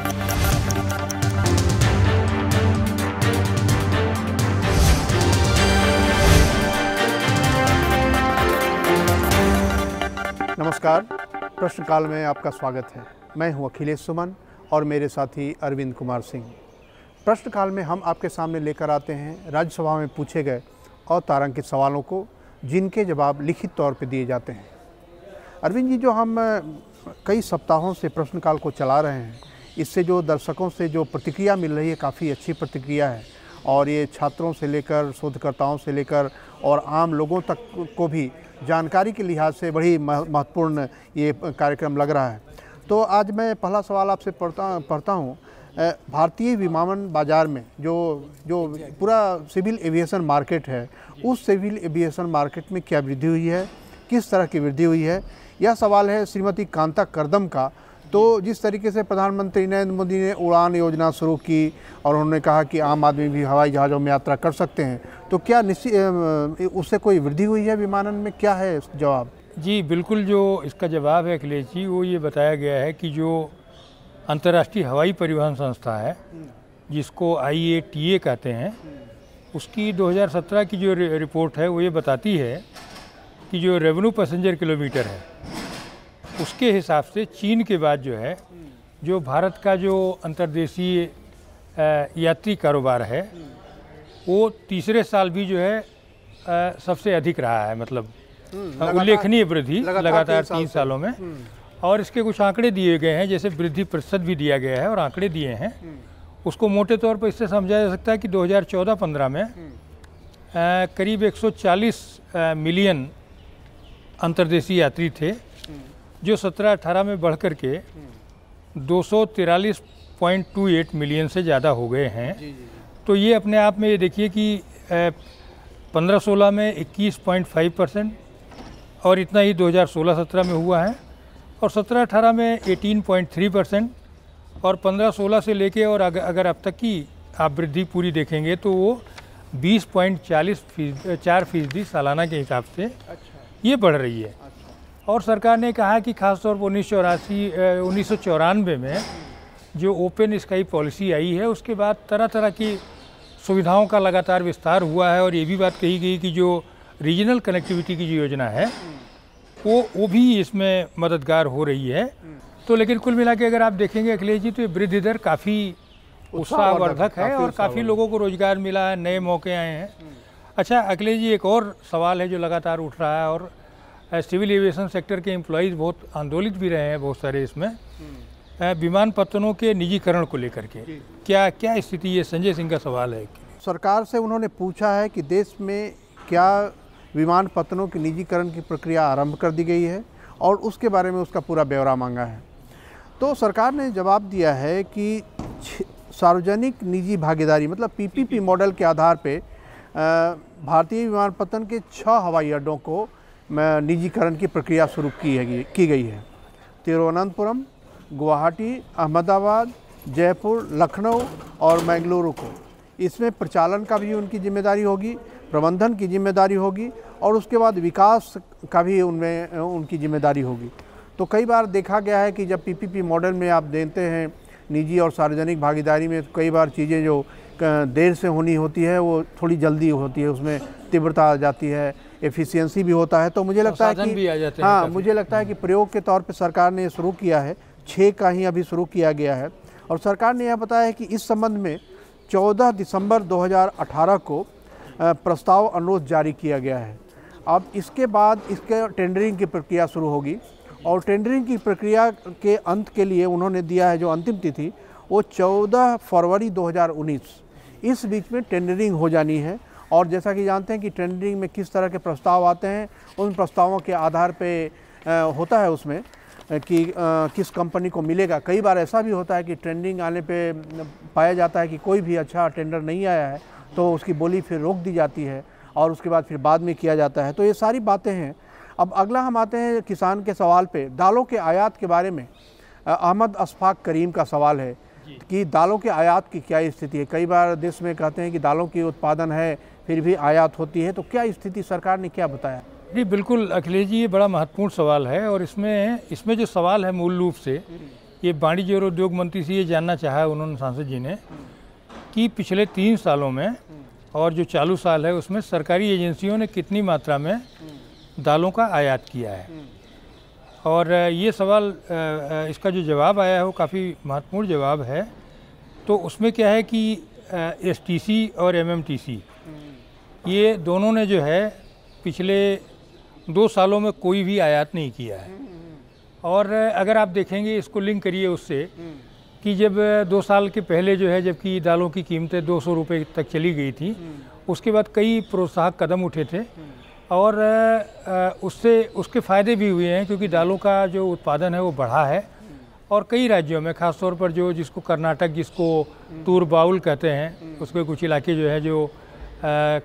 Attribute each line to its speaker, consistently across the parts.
Speaker 1: नमस्कार, प्रश्नकाल में आपका स्वागत है। मैं हूं अखिलेश सुमन और मेरे साथी अरविंद कुमार सिंह। प्रश्नकाल में हम आपके सामने लेकर आते हैं राज्यसभा में पूछे गए अतारांकित सवालों को, जिनके जवाब लिखित तौर पर दिए जाते हैं। अरविंद जी, जो हम कई सप्ताहों से प्रश्नकाल को चला रहे हैं, इससे जो दर्शकों से जो प्रतिक्रिया मिल रही है, काफ़ी अच्छी प्रतिक्रिया है और ये छात्रों से लेकर, शोधकर्ताओं से लेकर और आम लोगों तक को भी जानकारी के लिहाज से बड़ी महत्वपूर्ण ये कार्यक्रम लग रहा है। तो आज मैं पहला सवाल आपसे पढ़ता हूँ। भारतीय विमानन बाज़ार में जो पूरा सिविल एविएशन मार्केट है, उस सिविल एविएशन मार्केट में क्या वृद्धि हुई है, किस तरह की वृद्धि हुई है? यह सवाल है श्रीमती कांता कर्दम का। तो जिस तरीके से प्रधानमंत्री नरेंद्र मोदी ने उड़ान योजना शुरू की और उन्होंने कहा कि आम आदमी भी हवाई जहाज़ों में यात्रा कर सकते हैं, तो क्या निश्चित उससे कोई वृद्धि हुई है विमानन में? क्या है जवाब?
Speaker 2: जी बिल्कुल, जो इसका जवाब है अखिलेश जी, वो ये बताया गया है कि जो अंतर्राष्ट्रीय हवाई परिवहन संस्था है, जिसको IATA कहते हैं, उसकी 2017 की जो रिपोर्ट है वो ये बताती है कि जो रेवेन्यू पैसेंजर किलोमीटर है, उसके हिसाब से चीन के बाद जो है, जो भारत का जो अंतर्देशीय यात्री कारोबार है, वो तीसरे साल भी जो है सबसे अधिक रहा है। मतलब उल्लेखनीय वृद्धि लगातार 3 सालों में। और इसके कुछ आंकड़े दिए गए हैं, जैसे वृद्धि प्रतिशत भी दिया गया है और आंकड़े दिए हैं। उसको मोटे तौर पर इससे समझा जा सकता है कि 2014-15 में करीब 140 मिलियन अंतर्देशीय यात्री थे, जो 17-18 में बढ़ कर के 243.28 मिलियन से ज़्यादा हो गए हैं। तो ये अपने आप में ये देखिए कि 15-16 में 21.5% और इतना ही 2016-17 में हुआ है, और 17-18 में 18.3% और 15-16 से लेके और अगर अब तक की आप वृद्धि पूरी देखेंगे तो वो 20.4% सालाना के हिसाब से ये बढ़ रही है। और सरकार ने कहा कि खासतौर पर 1994 में जो ओपन स्काई पॉलिसी आई है, उसके बाद तरह तरह की सुविधाओं का लगातार विस्तार हुआ है। और ये भी बात कही गई कि जो रीजनल कनेक्टिविटी की जो योजना है वो भी इसमें मददगार हो रही है। तो लेकिन कुल मिला के अगर आप देखेंगे अखिलेश जी, तो ये वृद्धि दर काफ़ी उत्साहवर्धक है और काफ़ी लोगों को रोजगार मिला है, नए मौके आए हैं। अच्छा अखिलेश जी, एक और सवाल है जो लगातार उठ रहा है, और सिविल एविएशन सेक्टर के एम्प्लॉयज़ बहुत आंदोलित भी रहे हैं बहुत सारे इसमें, विमानपत्तनों के निजीकरण को लेकर के क्या क्या स्थिति? ये संजय सिंह का सवाल है।
Speaker 1: सरकार से उन्होंने पूछा है कि देश में क्या विमानपत्तनों के निजीकरण की प्रक्रिया आरंभ कर दी गई है, और उसके बारे में उसका पूरा ब्यौरा मांगा है। तो सरकार ने जवाब दिया है कि सार्वजनिक निजी भागीदारी मतलब PPP मॉडल के आधार पे भारतीय विमानपत्तन के 6 हवाई अड्डों को निजीकरण की प्रक्रिया शुरू की गई है। तिरुवनंतपुरम, गुवाहाटी, अहमदाबाद, जयपुर, लखनऊ और बेंगलुरु को। इसमें प्रचालन का भी उनकी जिम्मेदारी होगी, प्रबंधन की जिम्मेदारी होगी, और उसके बाद विकास का भी उनमें उनकी जिम्मेदारी होगी। तो कई बार देखा गया है कि जब PPP मॉडल में आप देते हैं निजी और सार्वजनिक भागीदारी में, कई बार चीज़ें जो देर से होनी होती है वो थोड़ी जल्दी होती है, उसमें तीव्रता आ जाती है, एफिशिएंसी भी होता है। तो मुझे लगता है कि मुझे लगता है कि प्रयोग के तौर पे सरकार ने शुरू किया है, 6 का ही अभी शुरू किया गया है। और सरकार ने यह बताया है कि इस संबंध में 14 दिसंबर 2018 को प्रस्ताव अनुरोध जारी किया गया है। अब इसके बाद इसके टेंडरिंग की प्रक्रिया शुरू होगी, और टेंडरिंग की प्रक्रिया के अंत के लिए उन्होंने दिया है जो अंतिम तिथि, वो 14 फरवरी 2019। इस बीच में टेंडरिंग हो जानी है। और जैसा कि जानते हैं कि टेंडरिंग में किस तरह के प्रस्ताव आते हैं, उन प्रस्तावों के आधार पे होता है उसमें कि किस कंपनी को मिलेगा। कई बार ऐसा भी होता है कि टेंडरिंग आने पे पाया जाता है कि कोई भी अच्छा टेंडर नहीं आया है, तो उसकी बोली फिर रोक दी जाती है और उसके बाद फिर बाद में किया जाता है। तो ये सारी बातें हैं। अब अगला हम आते हैं किसान के सवाल पे। दालों के आयात के बारे में अहमद अशफाक करीम का सवाल है कि दालों के आयात की क्या स्थिति है। कई बार देश में कहते हैं कि दालों की उत्पादन है फिर भी आयात होती है, तो क्या स्थिति, सरकार ने क्या बताया?
Speaker 2: जी बिल्कुल अखिलेश जी, ये बड़ा महत्वपूर्ण सवाल है। और इसमें जो सवाल है मूल रूप से ये वाणिज्य और उद्योग मंत्री से ये जानना चाहा उन्होंने, सांसद जी ने, कि पिछले 3 सालों में और जो चालू साल है उसमें सरकारी एजेंसियों ने कितनी मात्रा में दालों का आयात किया है। और ये सवाल, इसका जो जवाब आया है वो काफ़ी महत्वपूर्ण जवाब है। तो उसमें क्या है कि एसटीसी और एमएमटीसी ये दोनों ने जो है पिछले 2 सालों में कोई भी आयात नहीं किया है। और अगर आप देखेंगे, इसको लिंक करिए उससे कि जब 2 साल के पहले जो है, जबकि दालों की कीमतें 200 रुपये तक चली गई थी, उसके बाद कई प्रोत्साहक कदम उठे थे और उससे उसके फ़ायदे भी हुए हैं, क्योंकि दालों का जो उत्पादन है वो बढ़ा है। और कई राज्यों में, ख़ास तौर पर जो जिसको कर्नाटक, जिसको तूर बाउल कहते हैं, उसके कुछ इलाके जो है, जो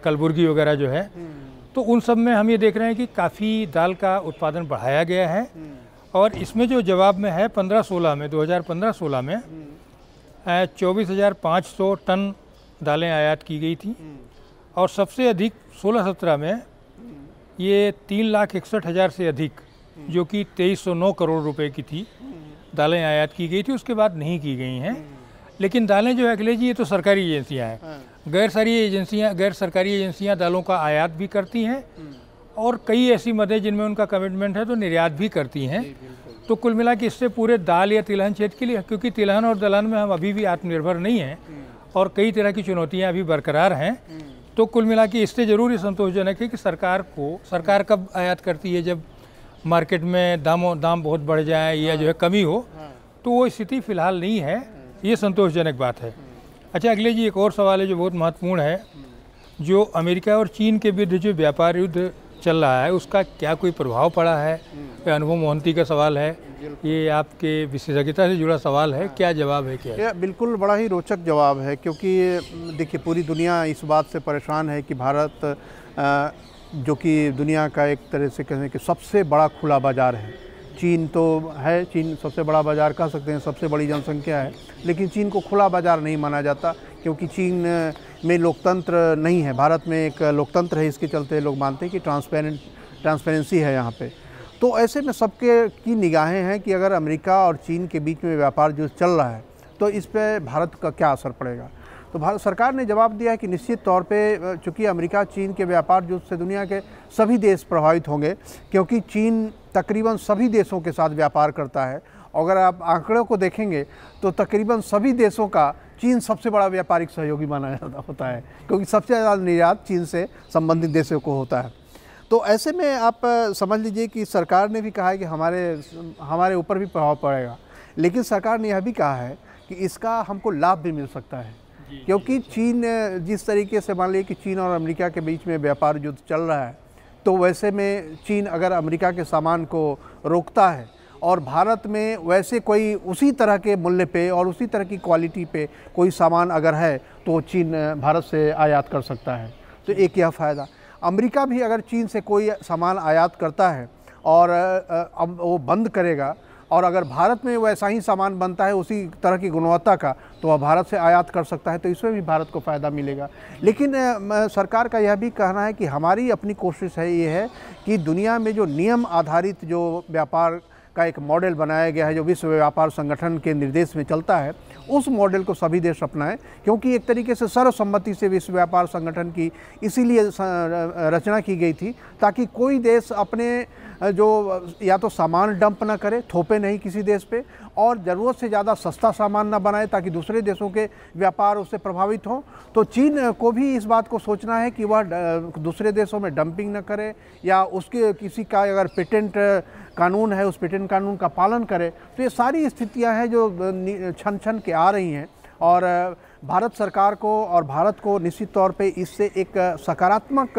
Speaker 2: कलबुर्गी वगैरह जो है, तो उन सब में हम ये देख रहे हैं कि काफ़ी दाल का उत्पादन बढ़ाया गया है। और इसमें जो जवाब में है 15-16 में, 2015-16 में 24,500 टन दालें आयात की गई थी। और सबसे अधिक 16-17 में ये 3,61,000 से अधिक, जो कि 2309 करोड़ रुपए की थी, दालें आयात की गई थी। उसके बाद नहीं की गई हैं। लेकिन दालें जो है अखिलेश जी, ये तो सरकारी एजेंसियां हैं। गैर सरकारी एजेंसियां दालों का आयात भी करती हैं और कई ऐसी मदें जिनमें उनका कमिटमेंट है तो निर्यात भी करती हैं। तो कुल मिला के इससे पूरे दाल या तिलहन क्षेत्र के लिए, क्योंकि तिलहन और दलहन में हम अभी भी आत्मनिर्भर नहीं हैं और कई तरह की चुनौतियाँ अभी बरकरार हैं, तो कुल मिला के इससे ज़रूर संतोषजनक है कि सरकार कब आयात करती है, जब मार्केट में दाम बहुत बढ़ जाए या जो है कमी हो, तो वो स्थिति फ़िलहाल नहीं है। ये संतोषजनक बात है। अच्छा अखिलेश जी, एक और सवाल है जो बहुत महत्वपूर्ण है। जो अमेरिका और चीन के बीच जो व्यापार युद्ध चल रहा है, उसका क्या कोई प्रभाव पड़ा है? अनुभव मोहंती का सवाल है, ये आपके विशेषज्ञता से जुड़ा सवाल है, क्या जवाब है? क्या
Speaker 1: बिल्कुल बड़ा ही रोचक जवाब है, क्योंकि देखिए पूरी दुनिया इस बात से परेशान है कि भारत, जो कि दुनिया का एक तरह से कहें कि सबसे बड़ा खुला बाज़ार है। चीन तो है, चीन सबसे बड़ा बाज़ार कह सकते हैं, सबसे बड़ी जनसंख्या है, लेकिन चीन को खुला बाज़ार नहीं माना जाता, क्योंकि चीन में लोकतंत्र नहीं है। भारत में एक लोकतंत्र है, इसके चलते लोग मानते हैं कि ट्रांसपेरेंसी है यहाँ पे। तो ऐसे में सबके की निगाहें हैं कि अगर अमेरिका और चीन के बीच में व्यापार जो चल रहा है, तो इस पर भारत का क्या असर पड़ेगा। तो भारत सरकार ने जवाब दिया है कि निश्चित तौर पे, चूँकि अमेरिका चीन के व्यापार युद्ध से दुनिया के सभी देश प्रभावित होंगे, क्योंकि चीन तकरीबन सभी देशों के साथ व्यापार करता है। अगर आप आंकड़ों को देखेंगे तो तकरीबन सभी देशों का चीन सबसे बड़ा व्यापारिक सहयोगी माना जाता होता है, क्योंकि सबसे ज़्यादा निर्यात चीन से संबंधित देशों को होता है। तो ऐसे में आप समझ लीजिए कि सरकार ने भी कहा है कि हमारे ऊपर भी प्रभाव पड़ेगा, लेकिन सरकार ने यह भी कहा है कि इसका हमको लाभ भी मिल सकता है, क्योंकि चीन जिस तरीके से, मान लीजिए कि चीन और अमेरिका के बीच में व्यापार युद्ध चल रहा है, तो वैसे में चीन अगर अमेरिका के सामान को रोकता है और भारत में वैसे कोई उसी तरह के मूल्य पे और उसी तरह की क्वालिटी पे कोई सामान अगर है, तो चीन भारत से आयात कर सकता है। तो एक यह फ़ायदा। अमेरिका भी अगर चीन से कोई सामान आयात करता है और अब वो बंद करेगा, और अगर भारत में वैसा ही सामान बनता है उसी तरह की गुणवत्ता का, तो वह भारत से आयात कर सकता है, तो इसमें भी भारत को फ़ायदा मिलेगा। लेकिन सरकार का यह भी कहना है कि हमारी अपनी कोशिश है, ये है कि दुनिया में जो नियम आधारित जो व्यापार का एक मॉडल बनाया गया है, जो विश्व व्यापार संगठन के निर्देश में चलता है, उस मॉडल को सभी देश अपनाएं, क्योंकि एक तरीके से सर्वसम्मति से विश्व व्यापार संगठन की इसीलिए रचना की गई थी, ताकि कोई देश अपने जो या तो सामान डंप ना करे, थोपे नहीं किसी देश पे, और ज़रूरत से ज़्यादा सस्ता सामान ना बनाए ताकि दूसरे देशों के व्यापार उससे प्रभावित हों। तो चीन को भी इस बात को सोचना है कि वह दूसरे देशों में डंपिंग ना करे, या उसके किसी का अगर पेटेंट कानून है उस पेटेंट कानून का पालन करे। तो ये सारी स्थितियां हैं जो छन के आ रही हैं, और भारत सरकार को और भारत को निश्चित तौर पे इससे एक सकारात्मक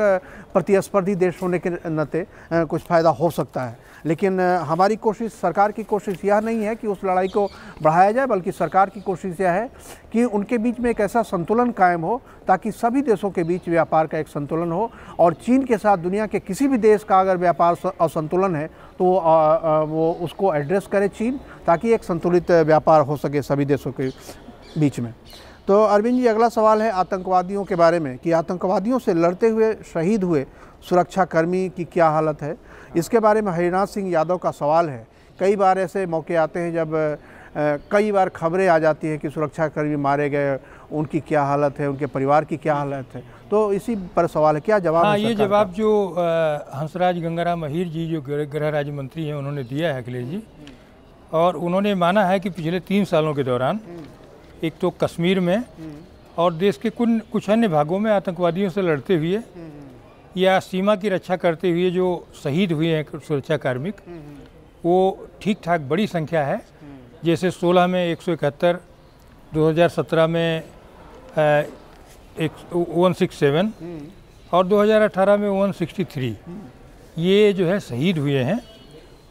Speaker 1: प्रतिस्पर्धी देश होने के नाते कुछ फ़ायदा हो सकता है। लेकिन हमारी कोशिश, सरकार की कोशिश यह नहीं है कि उस लड़ाई को बढ़ाया जाए, बल्कि सरकार की कोशिश यह है कि उनके बीच में एक ऐसा संतुलन कायम हो ताकि सभी देशों के बीच व्यापार का एक संतुलन हो। और चीन के साथ दुनिया के किसी भी देश का अगर व्यापार असंतुलन है तो वो उसको एड्रेस करे चीन, ताकि एक संतुलित व्यापार हो सके सभी देशों के बीच में। तो अरविंद जी, अगला सवाल है आतंकवादियों के बारे में, कि आतंकवादियों से लड़ते हुए शहीद हुए सुरक्षाकर्मी की क्या हालत है। इसके बारे में हरिनाथ सिंह यादव का सवाल है। कई बार ऐसे मौके आते हैं जब कई बार खबरें आ जाती हैं कि सुरक्षाकर्मी मारे गए, उनकी क्या हालत है, उनके परिवार की क्या हालत है। तो इसी पर सवाल है, क्या जवाब
Speaker 2: हाँ,
Speaker 1: है
Speaker 2: ये
Speaker 1: सरकार
Speaker 2: जवाब
Speaker 1: का?
Speaker 2: जो हंसराज गंगाराम अहीर जी जो गृह राज्य मंत्री हैं उन्होंने दिया है अखिलेश जी, और उन्होंने माना है कि पिछले 3 सालों के दौरान एक तो कश्मीर में और देश के कुछ अन्य भागों में आतंकवादियों से लड़ते हुए या सीमा की रक्षा करते हुए जो शहीद हुए हैं सुरक्षा कार्मिक, वो ठीक ठाक बड़ी संख्या है। जैसे 16 में 171, 2017 में 167 और 2018 में 163 ये जो है शहीद हुए हैं।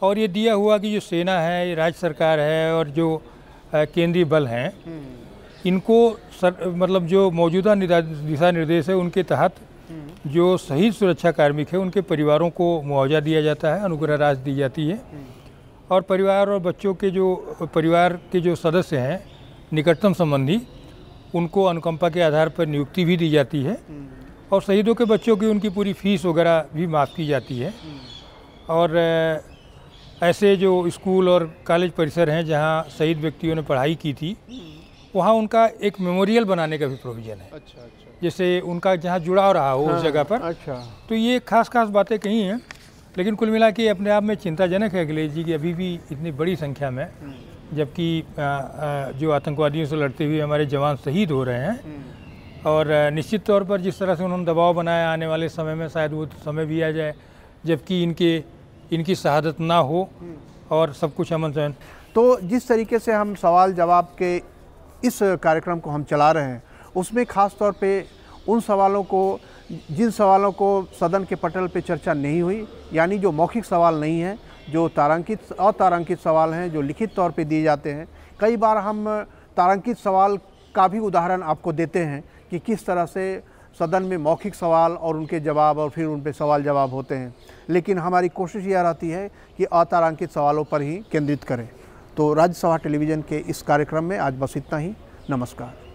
Speaker 2: और ये दिया हुआ कि जो सेना है, राज्य सरकार है और जो केंद्रीय बल हैं, इनको मतलब जो मौजूदा दिशा निर्देश है उनके तहत जो शहीद सुरक्षा कार्मिक है उनके परिवारों को मुआवजा दिया जाता है, अनुग्रह राशि दी जाती है, और परिवार और बच्चों के जो परिवार के जो सदस्य हैं निकटतम संबंधी, उनको अनुकंपा के आधार पर नियुक्ति भी दी जाती है, और शहीदों के बच्चों की उनकी पूरी फीस वगैरह भी माफ़ की जाती है। और ऐसे जो स्कूल और कॉलेज परिसर हैं जहां शहीद व्यक्तियों ने पढ़ाई की थी, वहां उनका एक मेमोरियल बनाने का भी प्रोविज़न है।
Speaker 1: अच्छा,
Speaker 2: जैसे उनका जहाँ जुड़ाव रहा हो उस जगह पर।
Speaker 1: अच्छा, तो
Speaker 2: ये खास बातें कही हैं, लेकिन कुल मिला के अपने आप में चिंताजनक है अखिलेश जी कि अभी भी इतनी बड़ी संख्या में, जबकि जो आतंकवादियों से लड़ते हुए हमारे जवान शहीद हो रहे हैं, और निश्चित तौर पर जिस तरह से उन्होंने दबाव बनाया, आने वाले समय में शायद वो समय भी आ जाए जबकि इनकी शहादत ना हो और सब कुछ अमन चैन।
Speaker 1: तो जिस तरीके से हम सवाल जवाब के इस कार्यक्रम को हम चला रहे हैं, उसमें ख़ास तौर पे उन सवालों को, जिन सवालों को सदन के पटल पे चर्चा नहीं हुई, यानी जो मौखिक सवाल नहीं है, जो अतारांकित सवाल हैं, जो लिखित तौर पे दिए जाते हैं। कई बार हम तारांकित सवाल का भी उदाहरण आपको देते हैं कि किस तरह से सदन में मौखिक सवाल और उनके जवाब और फिर उन पे सवाल जवाब होते हैं, लेकिन हमारी कोशिश यह रहती है कि अतारांकित सवालों पर ही केंद्रित करें। तो राज्यसभा टेलीविज़न के इस कार्यक्रम में आज बस इतना ही। नमस्कार।